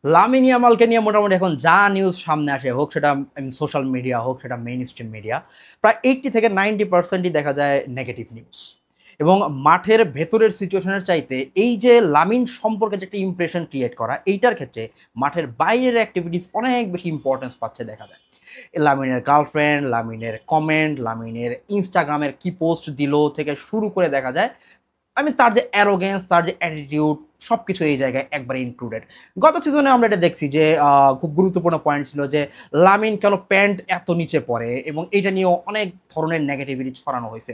Lamine ইয়ামালকে নিয়ে মোটামুটি এখন যা নিউজ সামনে আসে, হোক সেটা সোশ্যাল মিডিয়া, হোক সেটা মেইন স্ট্রিম মিডিয়া, প্রায় 80 থেকে 90% দেখা যায় নেগেটিভ নিউজ। এবং মাঠের ভেতরের সিচুয়েশনের চাইতে এই যে লামিন সম্পর্কে যে একটা ইমপ্রেশন ক্রিয়েট করা, এইটার ক্ষেত্রে মাঠের বাইরের অ্যাক্টিভিটিস অনেক বেশি ইম্পর্টেন্স পাচ্ছে দেখা যায়। লামিনের গার্লফ্রেন্ড, লামিনের কমেন্ট, লামিনের ইনস্টাগ্রামের কি পোস্ট দিল থেকে শুরু করে দেখা যায় তার যে অ্যারোগেন্স, তার যে অ্যাটিটিউড, সবকিছু এই জায়গায় একবারে ইনক্লুডেড। গত সিজনে আমরা এটা দেখছি যে খুব গুরুত্বপূর্ণ পয়েন্ট ছিল যে লামিন কেন প্যান্ট এত নিচে পড়ে, এবং এটা নিয়েও অনেক ধরনের নেগেটিভিটি ছড়ানো হয়েছে।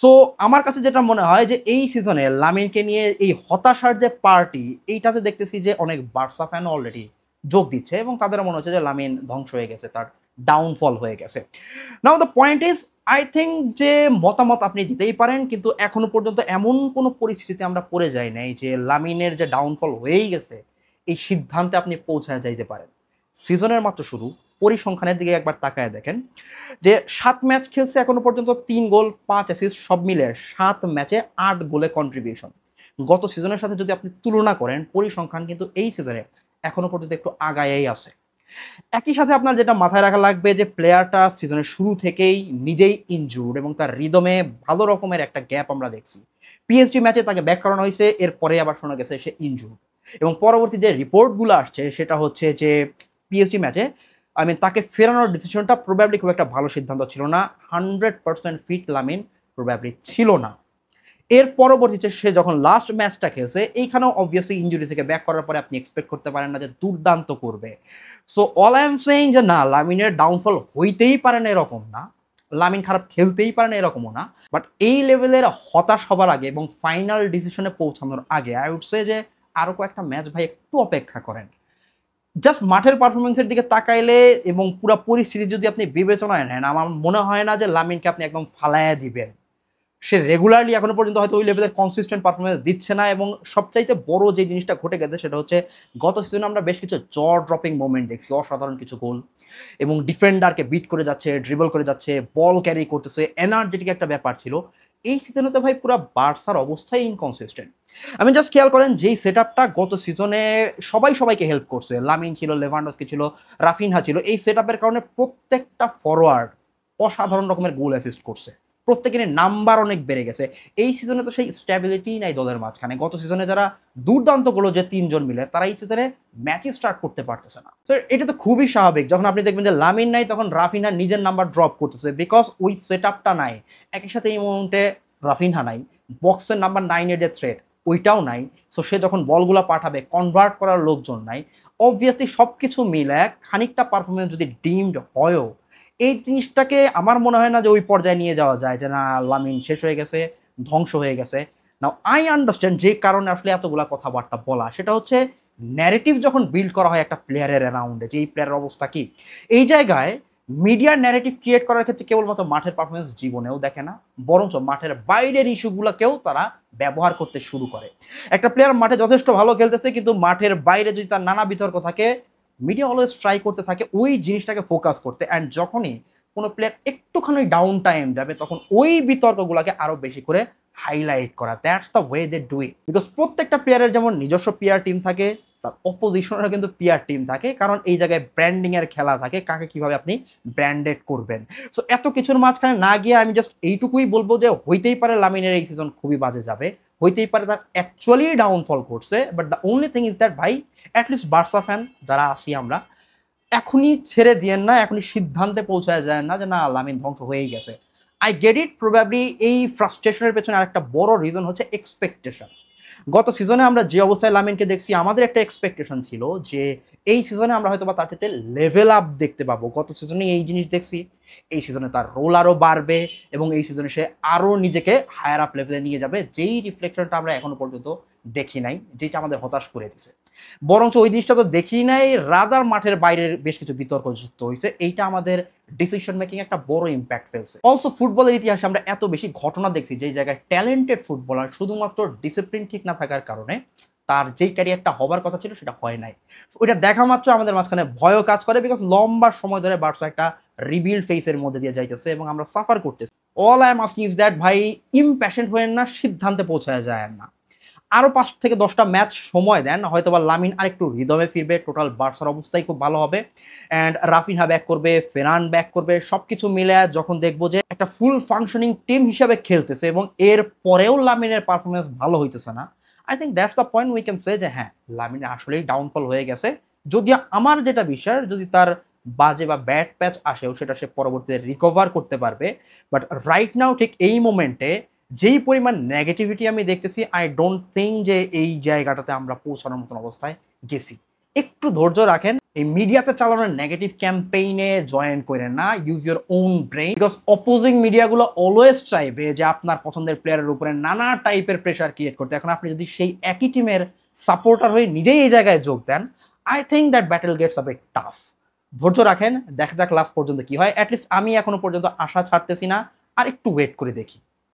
সো আমার কাছে যেটা মনে হয় যে এই সিজনে লামিনকে নিয়ে এই হতাশার যে পার্টি, এইটাতে দেখতেছি যে অনেক বার্সা ফ্যান অলরেডি যোগ দিচ্ছে এবং তাদের মনে হচ্ছে যে লামিন ধ্বংস হয়ে গেছে, তার ডাউনফল হয়ে গেছে। Now the point is, I think যে মতামত আপনি দিতেই পারেন, কিন্তু এখনো পর্যন্ত এমন কোনো পরিস্থিতিতে আমরা পড়ে যাই নাই যে লামিনের যে ডাউনফল হয়েই গেছে এই সিদ্ধান্তে আপনি পৌঁছায় যাইতে পারেন। সিজনের মাত্র শুরু, পরিসংখ্যানের দিকে একবার তাকায় দেখেন যে 7 ম্যাচ খেলছে এখনো পর্যন্ত 3 গোল 5 অ্যাসিস্ট, সব মিলে 7 ম্যাচে 8 গোলে কন্ট্রিবিউশন। গত সিজনের সাথে যদি আপনি তুলনা করেন, পরিসংখ্যান কিন্তু এই সিজনে এখনো পর্যন্ত একটু আগায়েই আছে। একই সাথে আপনার যেটা মাথায় রাখা লাগবে যে প্লেয়ারটা সিজনের শুরু থেকেই নিজেই ইনজুর্ড এবং তার রিদমে ভালো রকমের একটা গ্যাপ আমরা দেখছি। পিএসজি ম্যাচে তাকে ব্যাক করানো হয়েছে, এরপরে আবার শোনা গেছে সে ইনজুর্ড। এবং পরবর্তী যে রিপোর্টগুলো আসছে সেটা হচ্ছে যে পিএসজি ম্যাচে তাকে ফেরানোর ডিসিশনটা প্রবাবলি খুব একটা ভালো সিদ্ধান্ত ছিল না। 100% ফিট লামিন প্রবাবলি ছিল না। এর পরবর্তীতে সে যখন লাস্ট ম্যাচটা খেলছে, এইখানেও অবভিয়াসলি ইনজুরি থেকে ব্যাক করার পরে আপনি এক্সপেক্ট করতে পারেন না যে দুর্দান্ত করবে। So all I am saying যে না, লামিনের ডাউনফল হইতেই পারে না এরকম না, লামিন খারাপ খেলতেই পারে না এরকমও না, বাট এই লেভেলের হতাশ হবার আগে এবং ফাইনাল ডিসিশনে পৌঁছানোর আগে আই উড সে যে আরো কয়েকটা ম্যাচ ভাই একটু অপেক্ষা করেন। জাস্ট মাঠের পারফরমেন্সের দিকে তাকাইলে এবং পুরো পরিস্থিতি যদি আপনি বিবেচনায় নেন, আমার মনে হয় না যে লামিনকে আপনি একদম ফালাইয়া দিবেন। সে রেগুলারলি এখনো পর্যন্ত হয়তো ওই লেভেলের কনসিস্টেন্ট পারফরমেন্স দিচ্ছে না, এবং সবচাইতে বড় যে জিনিসটা ঘটে গেছে সেটা হচ্ছে গত সিজনে আমরা বেশ কিছু জ ড্রপিং মোমেন্ট দেখছি, অসাধারণ কিছু গোল, এবং ডিফেন্ডারকে বিট করে যাচ্ছে, ড্রিবল করে যাচ্ছে, বল ক্যারি করতেছে, এনার্জেটিক একটা ব্যাপার ছিল। এই সিজনে তো ভাই পুরো বার্সার অবস্থাই ইনকনসিস্টেন্ট। জাস্ট খেয়াল করেন যেই সেট আপটা গত সিজনে সবাই সবাইকে হেল্প করছে, লামিন ছিল, লেভানডস্কি ছিল, রাফিনহা ছিল, এই সেট আপের কারণে প্রত্যেকটা ফরওয়ার্ড অসাধারণ রকমের গোল অ্যাসিস্ট করছে, প্রত্যেকের নাম্বার অনেক বেড়ে গেছে। এই সিজনে তো সেই স্ট্যাবিলিটি নাই দলের মাঝখানে। গত সিজনে যারা দুর্দান্ত গুলো যে 3 জন মিলে, তারা এই সিজনে ম্যাচই স্টার্ট করতে পারতেছে না। তো এটা তো খুবই স্বাভাবিক, যখন আপনি দেখবেন যে লামিন নাই তখন রাফিনহা নিজের নাম্বার ড্রপ করতেছে, বিকজ ওই সেট আপটা নাই। একই সাথে এই মুহূর্তে রাফিনহা নাই, বক্সের নাম্বার 9-এর যে থ্রেড ওইটাও নাই। সো সে যখন বলগুলা পাঠাবে, কনভার্ট করার লোকজন নাই। অবভিয়াসলি সবকিছু মিলে খানিকটা পারফরমেন্স যদি ডিমড হয়ও, এই জিনিসটাকে আমার মনে হয় না যে ওই পর্যায়ে নিয়ে যাওয়া যায় যে না, লামিন শেষ হয়ে গেছে, ধ্বংস হয়ে গেছে। নাও আই আন্ডারস্ট্যান্ড যে কারণে আসলে এতগুলা কথাবার্তা বলা, সেটা হচ্ছে ন্যারেটিভ যখন বিল্ড করা হয় একটা প্লেয়ারের অ্যারাউন্ডে যে এই প্লেয়ারের অবস্থা কি, এই জায়গায় মিডিয়ার ন্যারেটিভ ক্রিয়েট করার ক্ষেত্রে কেবলমাত্র মাঠের পারফরমেন্স জীবনেও দেখে না, বরঞ্চ মাঠের বাইরের ইস্যুগুলোকেও তারা ব্যবহার করতে শুরু করে। একটা প্লেয়ার মাঠে যথেষ্ট ভালো খেলতেছে, কিন্তু মাঠের বাইরে যদি তার নানা বিতর্ক থাকে, মিডিয়া অলওয়েজ ট্রাই করতে থাকে ওই জিনিসটাকে ফোকাস করতে। অ্যান্ড যখনই কোনো প্লেয়ার একটুখানি ডাউন টাইম যাবে, তখন ওই বিতর্কগুলোকে আরো বেশি করে হাইলাইট করা। That's the way they do it. Because প্রত্যেকটা প্লেয়ারের যেমন নিজস্ব পিআর টিম থাকে, তার অপোজিশনেরও কিন্তু পিআর টিম থাকে, কারণ এই জায়গায় ব্র্যান্ডিং এর খেলা থাকে, কাকে কিভাবে আপনি ব্র্যান্ডেড করবেন। সো এত কিছুর মাঝখানে না গিয়ে আমি জাস্ট এইটুকুই বলবো যে হইতেই পারে লামিনের এই সিজন খুবই বাজে যাবে, হইতেই পারে তার অ্যাকচুয়ালি ডাউনফল করছে, but the only thing is that ভাই, অ্যাটলিস্ট বার্সা ফ্যান যারা আছি আমরা, এখনই ছেড়ে দিয়েন না, এখনই সিদ্ধান্তে পৌঁছায় যায় না যে না, লামিন ধ্বংস হয়েই গেছে। আই গেট ইট, প্রবাবলি এই ফ্রাস্ট্রেশনের পেছনে আরেকটা বড় রিজন হচ্ছে এক্সপেকটেশন। গত সিজনে আমরা যে অবস্থায় লামিনকে দেখছি, আমাদের একটা এক্সপেকটেশন ছিল যে এই সিজনে আমরা হয়তো বা তার সাথে লেভেল আপ দেখতে পাবো। গত সিজনে এই জিনিস দেখছি, এই সিজনে তার রোল আরও বাড়বে এবং এই সিজনে সে আরও নিজেকে হায়ার আপ লেভেলে নিয়ে যাবে, যেই রিফ্লেকশনটা আমরা এখনো পর্যন্ত দেখি নাই, যেটা আমাদের হতাশ করে দিছে। বরঞ্চ ওই জিনিসটা তো দেখি নাই, রাদার মাঠের বাইরের বেশ কিছু বিতর্ক যুক্ত হয়েছে, এইটা আমাদের ডিসিশন মেকিং একটা বড় ইম্প্যাক্ট ফেলছে। অলসো ফুটবলের ইতিহাসে আমরা এত বেশি ঘটনা দেখছি যে জায়গায় ট্যালেন্টেড ফুটবলার শুধুমাত্র ডিসিপ্লিন ঠিক না থাকার কারণে তার যেই ক্যারিয়ারটা হবার কথা ছিল সেটা হয় নাই। ওইটা দেখা মাত্র আমাদের মাঝখানে ভয়ও কাজ করে, বিকজ লম্বা সময় ধরে বার্সা একটা রিবিল্ড ফেসের মধ্যে দিয়ে যাইতেছে এবং আমরা সাফার করতেছি। All I am asking is that ভাই, ইমপ্যাশেন্ট হয়ে না, সিদ্ধান্তে পৌঁছায় যায় না। আরও 5 থেকে 10টা ম্যাচ সময় দেন, হয়তোবা লামিন আরেকটু রিদমে ফিরবে, টোটাল বার্সার অবস্থাই খুব ভালো হবে। অ্যান্ড রাফিনহা ব্যাক করবে, ফেরান ব্যাক করবে, সবকিছু মিলে যখন দেখবো যে একটা ফুল ফাংশনিং টিম হিসাবে খেলতেছে এবং এর পরেও লামিনের পারফরমেন্স ভালো হইতেছে না, I think that's the point we can say যে হ্যাঁ, লামিন আসলেই ডাউনফল হয়ে গেছে। যদিও আমার যেটা বিশ্বাস, যদি তার বাজে বা ব্যাড প্যাচ আসেও সেটা সে পরবর্তীতে রিকভার করতে পারবে। বাট রাইট নাও ঠিক এই মোমেন্টে যেই পরিমাণ নেগেটিভিটি আমি দেখতেছি, আই ডোন্ট থিঙ্ক যে এই জায়গাটাতে আমরা পৌঁছানোর মতন অবস্থায় গেছি। একটু ধৈর্য রাখেন, এই মিডিয়াতে চালানোর নেগেটিভ ক্যাম্পেইনে জয়েন করেন না, use your own brain, because opposing মিডিয়াগুলো অলওয়েজ চাইবে যে আপনার পছন্দের প্লেয়ারের উপরে নানা টাইপের প্রেশার ক্রিয়েট করতে। এখন আপনি যদি সেই একই টিমের সাপোর্টার হয়ে নিজেই এই জায়গায় যোগ দেন, I think that battle gets a bit tough. ধৈর্য রাখেন, দেখা যাক লাস্ট পর্যন্ত কি হয়। অ্যাটলিস্ট আমি এখনো পর্যন্ত আশা ছাড়তেছি না, আর একটু ওয়েট করে দেখি।